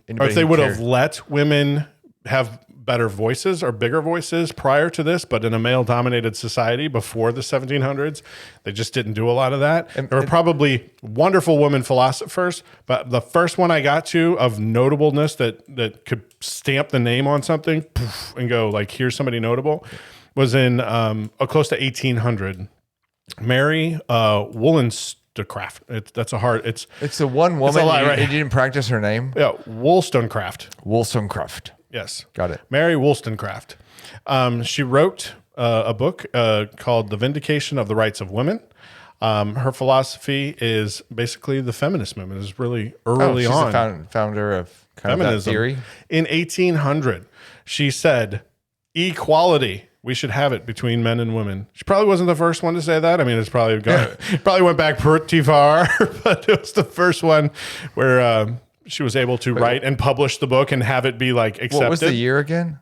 Anybody if they who would have cared. let women have better voices or bigger voices prior to this, but in a male-dominated society before the 1700s, they just didn't do a lot of that. There were probably wonderful women philosophers, but the first one I got to of notableness that could stamp the name on something poof, and go like, here's somebody notable, was in close to 1800. Mary Wollstonecraft. That's a hard. It's It's a one woman. lot, right? You didn't practice her name? yeah, Wollstonecraft. Wollstonecraft. Yes. Got it. Mary Wollstonecraft. She wrote a book called The Vindication of the Rights of Women. Her philosophy is basically the feminist movement. Is really early she's on. the founder of kind of that Feminism. theory. In 1800, she said, equality. We should have it between men and women. She probably wasn't the first one to say that. I mean, it's probably probably went back pretty far, but it was the first one where she was able to write and publish the book and have it be like accepted. What was the year again?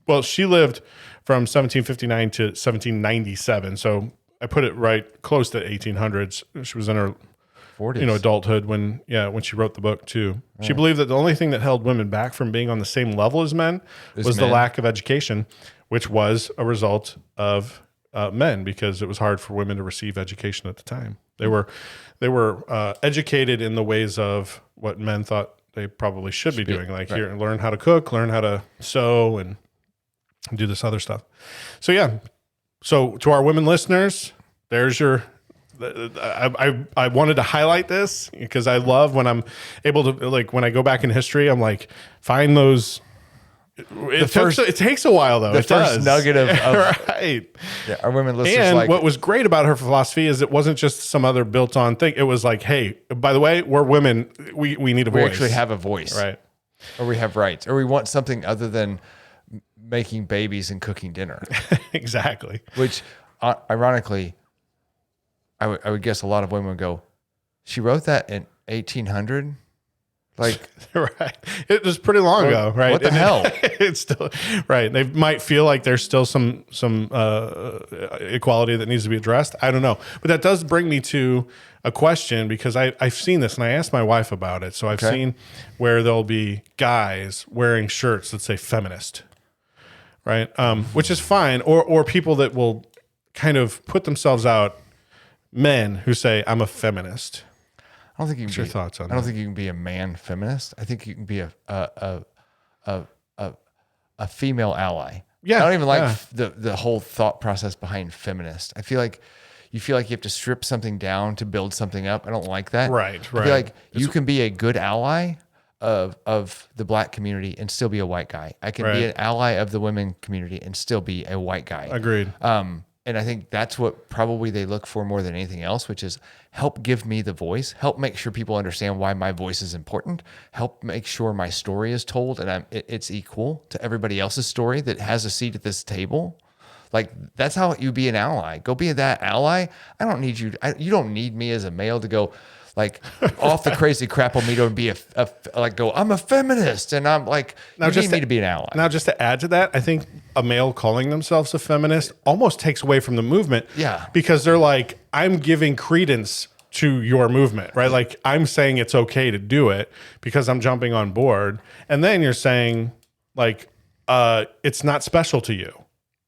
Well, she lived from 1759 to 1797, so I put it right close to 1800s. She was in her 40s. adulthood when she wrote the book too. She believed that the only thing that held women back from being on the same level as men was the men. lack of education, which was a result of men, because it was hard for women to receive education at the time. They were educated in the ways of what men thought they probably should be doing, like here, learn how to cook, learn how to sew, and do this other stuff. So yeah, so to our women listeners, there's your. I wanted to highlight this because I love when I'm able to, like, when I go back in history, I'm like, find those It takes a while though. The It first does. nugget of right. yeah, our women listeners And like what was great about her philosophy is it wasn't just some other built-on thing. It was like, hey, by the way, we're women. We need a we voice. actually have a voice, right. or we have rights, or we want something other than making babies and cooking dinner. Exactly. Which, ironically, I would guess a lot of women would go, "She wrote that in 1800." Like, Right. It was pretty long ago, right? what the hell? It's still right. They might feel like there's still some equality that needs to be addressed. I don't know. But that does bring me to a question because I've seen this and I asked my wife about it. So I've seen where there'll be guys wearing shirts that say feminist, right? Which is fine. Or people that will kind of put themselves out, men who say, I'm a feminist. I don't think you can What's your thoughts on I don't that? think you can be a man feminist. I think you can be a female ally. Yeah, I don't even like yeah. the whole thought process behind feminist. I feel like you have to strip something down to build something up. I don't like that. Right, I feel right. like you can be a good ally of the black community and still be a white guy. I can be Right. an ally of the women community and still be a white guy. Agreed. And I think that's what probably they look for more than anything else, which is help give me the voice, help make sure people understand why my voice is important, help make sure my story is told and it's equal to everybody else's story that has a seat at this table. Like, that's how you be an ally. Go be that ally. I don't need you. You don't need me as a male to go like off the crazy crap on me to be I'm a feminist. And I'm like, you need me to be an ally. Now, just to add to that, I think a male calling themselves a feminist almost takes away from the movement. Yeah. Because they're like, I'm giving credence to your movement, right? Like, I'm saying it's okay to do it because I'm jumping on board. And then you're saying, like, it's not special to you.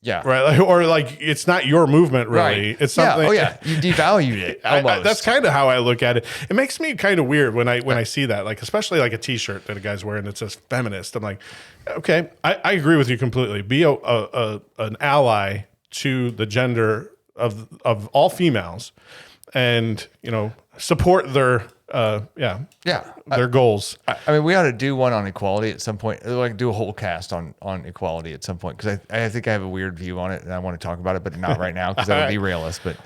Yeah. Right. Like, or like, it's not your movement, really. Right. It's something. Yeah. Oh, yeah. You devalued it. Almost. That's kind of how I look at it. It makes me kind of weird when I see that, like, especially like a T-shirt that a guy's wearing that says feminist. I'm like, okay, I agree with you completely. Be an ally to the gender of all females, and support their their goals. I mean, we ought to do one on equality at some point. Like, do a whole cast on equality at some point, because I think I have a weird view on it and I want to talk about it, but not right now because that would derail us. But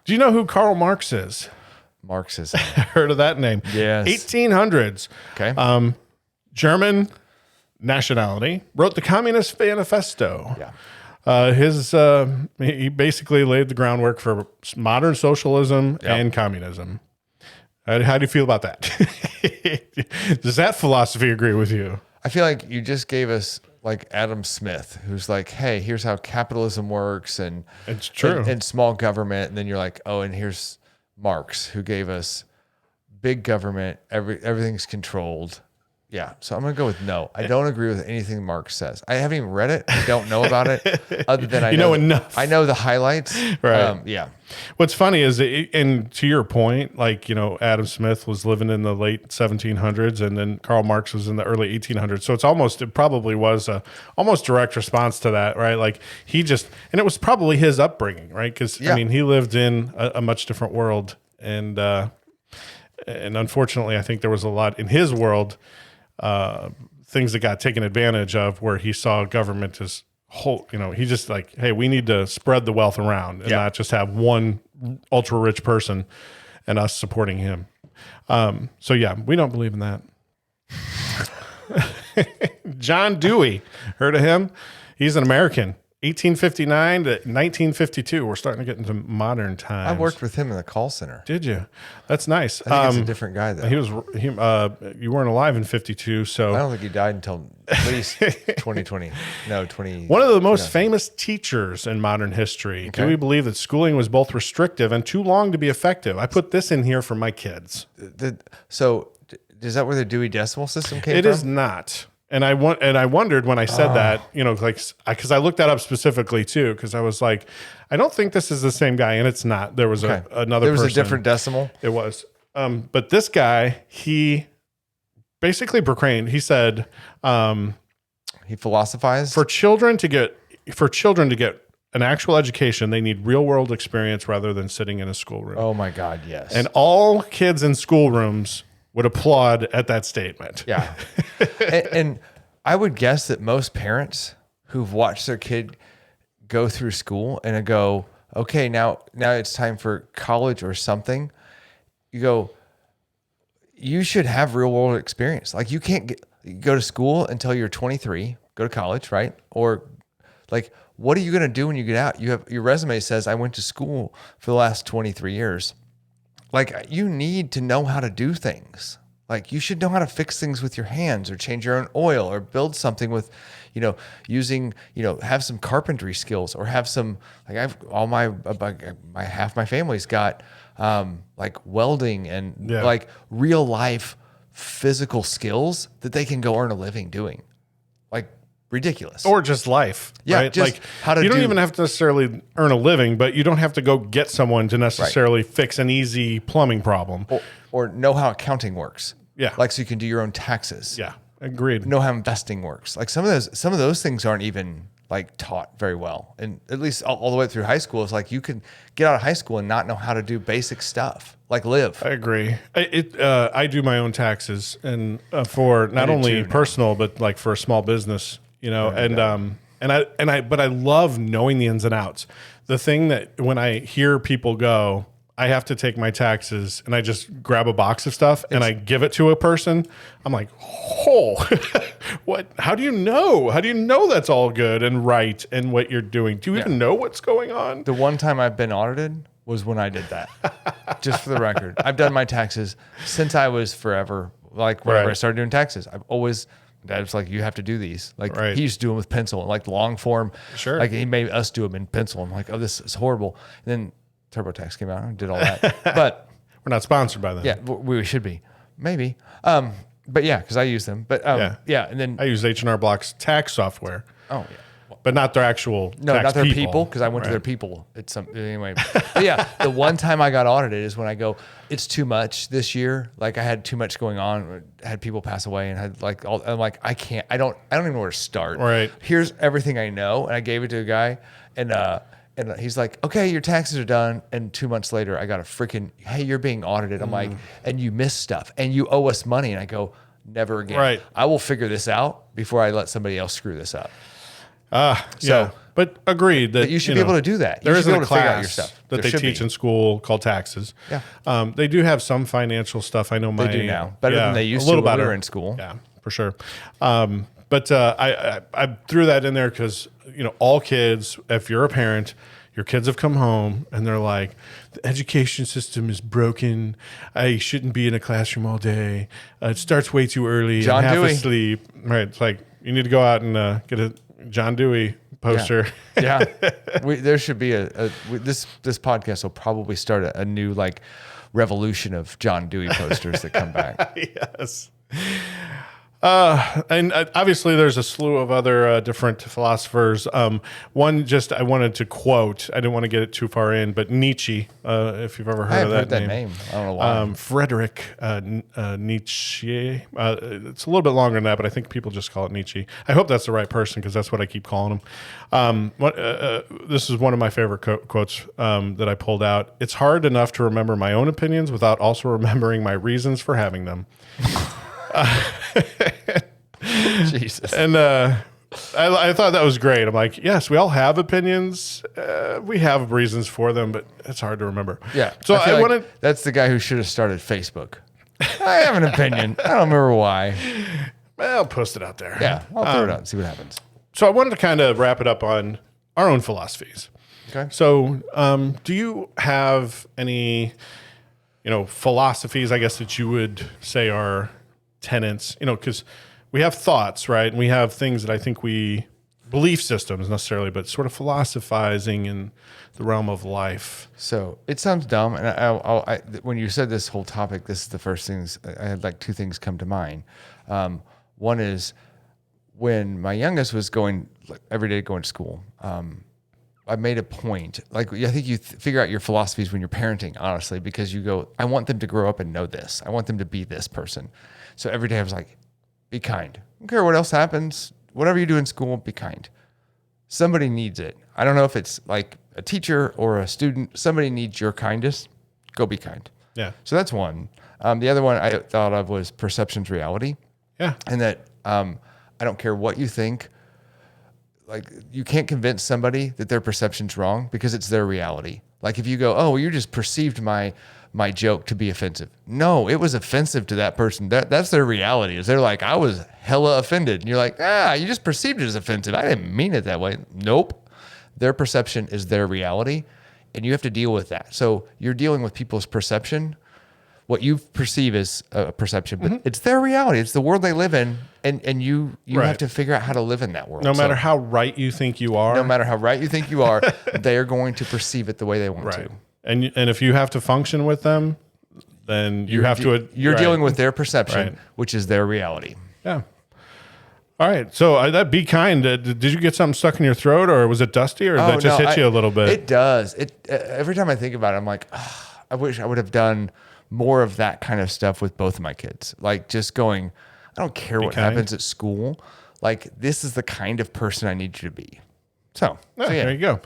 Do you know who Karl Marx is? Marxism. Heard of that name? Yes. 1800s. Okay. German nationality, wrote the Communist Manifesto. Yeah. He basically laid the groundwork for modern socialism and communism. How do you feel about that? Does that philosophy agree with you? I feel like you just gave us like Adam Smith, who's like, hey, here's how capitalism works and It's true. and small government. And then you're like, oh, and here's Marx, who gave us big government, everything's controlled. Yeah. So I'm going to go with no. I don't agree with anything Marx says. I haven't even read it. I don't know about it other than I know enough. I know the highlights. Right. Yeah. What's funny is, and to your point, like, Adam Smith was living in the late 1700s and then Karl Marx was in the early 1800s. So it probably was a almost direct response to that, right? Like and it was probably his upbringing, right? Because he lived in a much different world. And unfortunately, I think there was a lot in his world, things that got taken advantage of where he saw government as whole, he just like, hey, we need to spread the wealth around and not just have one ultra rich person and us supporting him. So yeah, we don't believe in that. John Dewey, heard of him? He's an American. 1859 to 1952. We're starting to get into modern times. I worked with him in the call center. Did you? That's nice. I think it's a different guy though. You weren't alive in 52, so I don't think he died until at least 2020. No, 20. one of the most famous teachers in modern history. Okay. Dewey believed that schooling was both restrictive and too long to be effective. I put this in here for my kids. So is that where the Dewey Decimal System came from? It is not. And I wondered when I said that, because I looked that up specifically too, because I was like, I don't think this is the same guy, and it's not. There was another. There was person. a different decimal. It was, but this guy, he basically proclaimed. He said, He philosophized. for children to get an actual education, they need real world experience rather than sitting in a schoolroom. Oh my God, yes. And all kids in schoolrooms would applaud at that statement. Yeah. and I would guess that most parents who've watched their kid go through school and go, okay, now it's time for college or something. You should have real world experience. Like you can't go to school until you're 23, go to college, right? Or like, what are you going to do when you get out? Your resume says I went to school for the last 23 years. Like you need to know how to do things. Like you should know how to fix things with your hands or change your own oil or build something with, using, have some carpentry skills or have some, like I've all my half my family's got like welding and like real life physical skills that they can go earn a living doing. Like ridiculous. Or just life. Yeah. Right? Just like how to you don't even have to necessarily earn a living, but you don't have to go get someone to necessarily fix an easy plumbing problem. Or know how accounting works. Yeah. Like so you can do your own taxes. Yeah. Agreed. Know how investing works. Like some of those things aren't even like taught very well. And at least all the way through high school, it's like you can get out of high school and not know how to do basic stuff, like live. I agree. I do my own taxes and for not only personal, but like for a small business, but I love knowing the ins and outs. The thing that when I hear people go, I have to take my taxes and I just grab a box of stuff and I give it to a person. I'm like, what? How do you know? How do you know that's all good and right and what you're doing? Do you even know what's going on? The one time I've been audited was when I did that. Just for the record, I've done my taxes since I was forever. Like whenever I started doing taxes, I've always. Dad's like, you have to do these. Like he used to do them with pencil and like long form. Sure. Like he made us do them in pencil. I'm like, oh, this is horrible. And then TurboTax came out and did all that. But we're not sponsored by them. Yeah, we should be. Maybe. But yeah, because I use them. But yeah. And then I use H&R Block's tax software. Oh yeah. But not their actual No, tax not their people, because I went to their people. It's anyway. But yeah, the one time I got audited is when I go, it's too much this year. Like I had too much going on. Had people pass away and had like all. I'm like, I don't even know where to start. Right. Here's everything I know, and I gave it to a guy, and he's like, okay, your taxes are done. And 2 months later, I got a freaking, hey, you're being audited. I'm like, and you missed stuff, and you owe us money. And I go, never again. Right. I will figure this out before I let somebody else screw this up. But agreed that you should be able to do that. There You is should be a able to figure out your class stuff. that There they should teach be. in school called taxes. Yeah. They do have some financial stuff. I know They do now. Better than they used to when we were in school. Yeah, for sure. But I threw that in there because all kids, if you're a parent, your kids have come home and they're like, the education system is broken. I shouldn't be in a classroom all day. It starts way too early. John I'm half Dewey. asleep. Right. It's like you need to go out and get a John Dewey poster. Yeah. There should be this podcast will probably start a new like revolution of John Dewey posters that come back. Yes. And obviously there's a slew of other different philosophers. One just I wanted to quote. I didn't want to get it too far in, but Nietzsche, if you've ever heard of that name. I don't know why. Friedrich Nietzsche. It's a little bit longer than that, but I think people just call it Nietzsche. I hope that's the right person because that's what I keep calling him. This is one of my favorite quotes that I pulled out. It's hard enough to remember my own opinions without also remembering my reasons for having them. Jesus. And I thought that was great. I'm like, yes, we all have opinions. We have reasons for them, but it's hard to remember. Yeah. So I feel I like wanted. that's the guy who should have started Facebook. I have an opinion. I don't remember why. I'll post it out there. Yeah. I'll throw it out and see what happens. So I wanted to kind of wrap it up on our own philosophies. Okay. So do you have any, philosophies, I guess, that you would say are tenets, because we have thoughts, right? And we have things that I think belief systems necessarily, but sort of philosophizing in the realm of life. So it sounds dumb. And I when you said this whole topic, this is the first things I had like two things come to mind. One is when my youngest was going every day going to school, I made a point. Like, I think you figure out your philosophies when you're parenting, honestly, because you go, I want them to grow up and know this. I want them to be this person. So every day I was like, be kind. I don't care what else happens. Whatever you do in school, be kind. Somebody needs it. I don't know if it's like a teacher or a student. Somebody needs your kindness. Go be kind. Yeah. So that's one. The other one I thought of was perception's reality. Yeah. And that I don't care what you think. Like, you can't convince somebody that their perception's wrong because it's their reality. Like, if you go, oh, well, you just perceived my joke to be offensive. No, it was offensive to that person. That's their reality. Is they're like, I was hella offended. And you're like, you just perceived it as offensive. I didn't mean it that way. Nope. Their perception is their reality, and you have to deal with that. So you're dealing with people's perception. What you perceive as a perception, but it's their reality. It's the world they live in, and you have to figure out how to live in that world. No matter how right you think you are. No matter how right you think you are, they are going to perceive it the way they want to. And if you have to function with them, then you have to. You're dealing with their perception, which is their reality. Yeah. All right. So that be kind. Did you get something stuck in your throat, or was it dusty, or did that just hit you a little bit? It does. Every time I think about it, I'm like, I wish I would have done more of that kind of stuff with both of my kids. Like, just going, I don't care what happens at school. Like, this is the kind of person I need you to be. So yeah. There you go.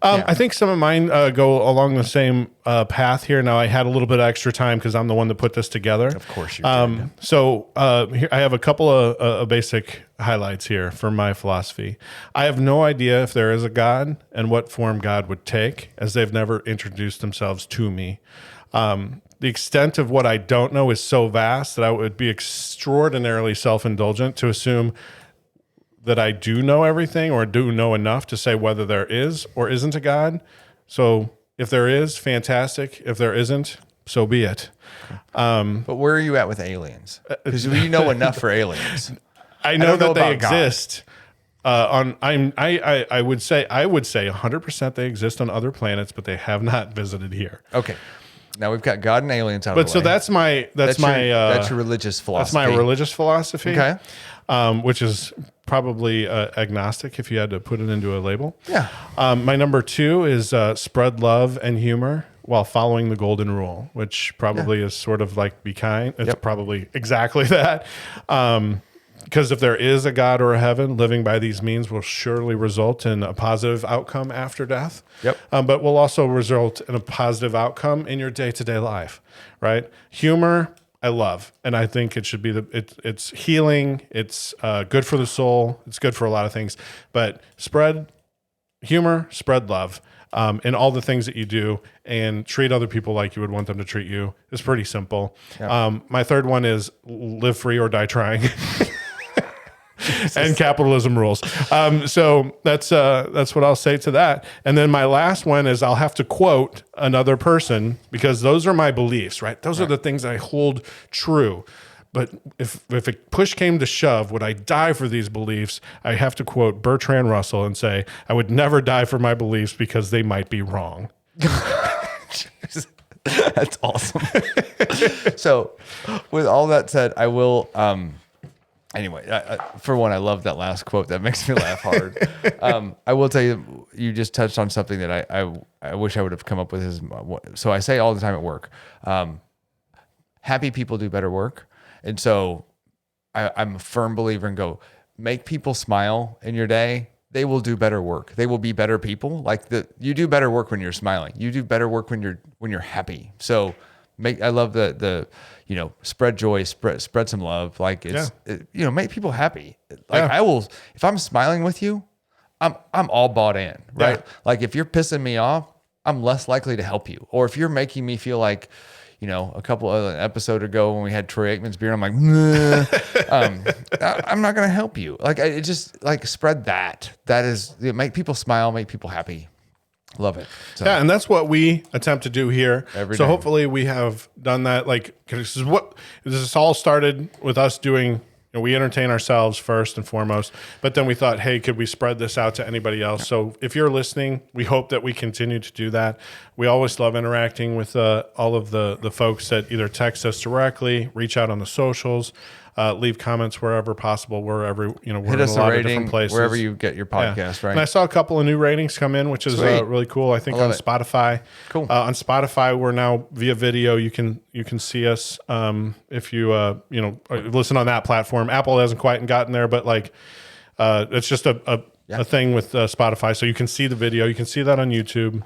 I think some of mine go along the same path here. Now, I had a little bit of extra time because I'm the one that put this together. Of course you did. So here I have a couple of basic highlights here for my philosophy. I have no idea if there is a God and what form God would take, as they've never introduced themselves to me. The extent of what I don't know is so vast that I would be extraordinarily self-indulgent to assume that I do know everything or do know enough to say whether there is or isn't a God. So if there is, fantastic. If there isn't, so be it. But where are you at with aliens? Because you know enough for aliens. I know that they exist. I would say 100% they exist on other planets, but they have not visited here. Okay. Now we've got God and aliens out of the way. But so that's your religious philosophy. That's my religious philosophy. Okay. Which is probably agnostic if you had to put it into a label. Yeah. My number 2 is spread love and humor while following the golden rule, which probably is sort of like be kind. It's probably exactly that. Because if there is a God or a heaven, living by these means will surely result in a positive outcome after death. Yep. But will also result in a positive outcome in your day-to-day life, right? Humor, I love, and I think it should be it's healing. It's good for the soul. It's good for a lot of things. But spread humor, spread love in all the things that you do, and treat other people like you would want them to treat you. It's pretty simple. Yep. My third one is live free or die trying. And capitalism rules. So that's what I'll say to that. And then my last one is I'll have to quote another person because those are my beliefs, right? Those are the things I hold true. But if a push came to shove, would I die for these beliefs? I have to quote Bertrand Russell and say, I would never die for my beliefs because they might be wrong. That's awesome. So with all that said, I will... Anyway, for one, I love that last quote. That makes me laugh hard. I will tell you, you just touched on something that I wish I would have come up with. So I say all the time at work, happy people do better work. And so I'm a firm believer in make people smile in your day. They will do better work. They will be better people. You do better work when you're smiling. You do better work when you're happy. So I love the spread joy, spread some love. Make people happy. I will, if I'm smiling with you, I'm all bought in, right? Yeah. Like if you're pissing me off, I'm less likely to help you. Or if you're making me feel like, a couple of episode ago when we had Troy Aikman's beer, I'm like, I'm not going to help you. It just spread that. That is, make people smile, make people happy. Love it. So. Yeah, and that's what we attempt to do here. Every day. Hopefully we have done that. This all started with us doing. We entertain ourselves first and foremost, but then we thought, hey, could we spread this out to anybody else? Yeah. So if you're listening, we hope that we continue to do that. We always love interacting with all of the folks that either text us directly, reach out on the socials, leave comments wherever possible, wherever, we're hit in us a lot rating, of different places. Wherever you get your podcast, right? And I saw a couple of new ratings come in, which is really cool. I think on Spotify. Cool. On Spotify, we're now via video. You can see us if you listen on that platform. Apple hasn't quite gotten there, but it's just a thing with Spotify. So you can see the video. You can see that on YouTube.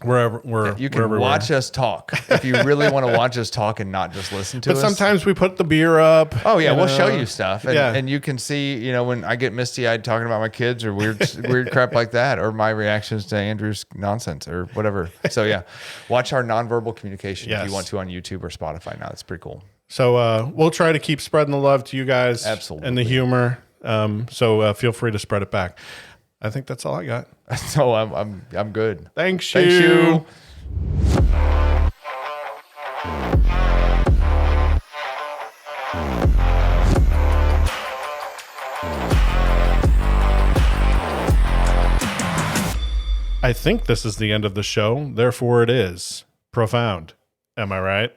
wherever You can wherever watch we're. us talk if you really want to watch us talk and not just listen to But us. sometimes we put the beer up. Oh yeah, you we'll know. show you stuff, and, Yeah. and you can see, you know, when I get misty-eyed talking about my kids or weird crap like that, or my reactions to Andrew's nonsense or whatever. So yeah, watch our nonverbal communication if Yes. you want to on YouTube or Spotify. Now it's pretty cool. So we'll try to keep spreading the love to you guys. Absolutely. And the humor. So feel free to spread it back. I think that's all I got. So I'm good. Thanks Thank you. I think this is the end of the show. Therefore, it is profound. Am I right?